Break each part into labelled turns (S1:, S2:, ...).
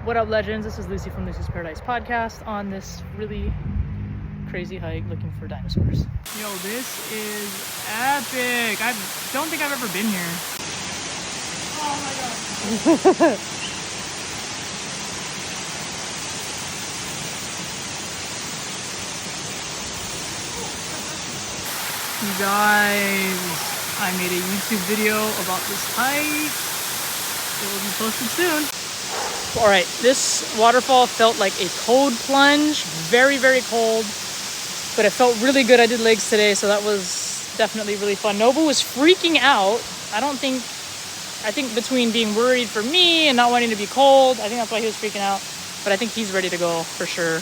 S1: What up, legends? This is Lucy from Lucy's Paradise Podcast on this really crazy hike looking for dinosaurs. Yo, this is epic. I don't think I've ever been here. Oh my god. You guys, I made a YouTube video about this hike. It will be posted soon. All right, this waterfall felt like a cold plunge, very, very cold, but it felt really good. I did legs today, so that was definitely really fun. Nobu was freaking out. I think between being worried for me and not wanting to be cold, I think that's why he was freaking out, but I think he's ready to go for sure.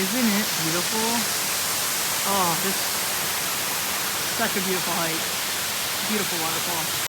S1: Isn't it beautiful? Oh, this is such a beautiful hike. Beautiful waterfall.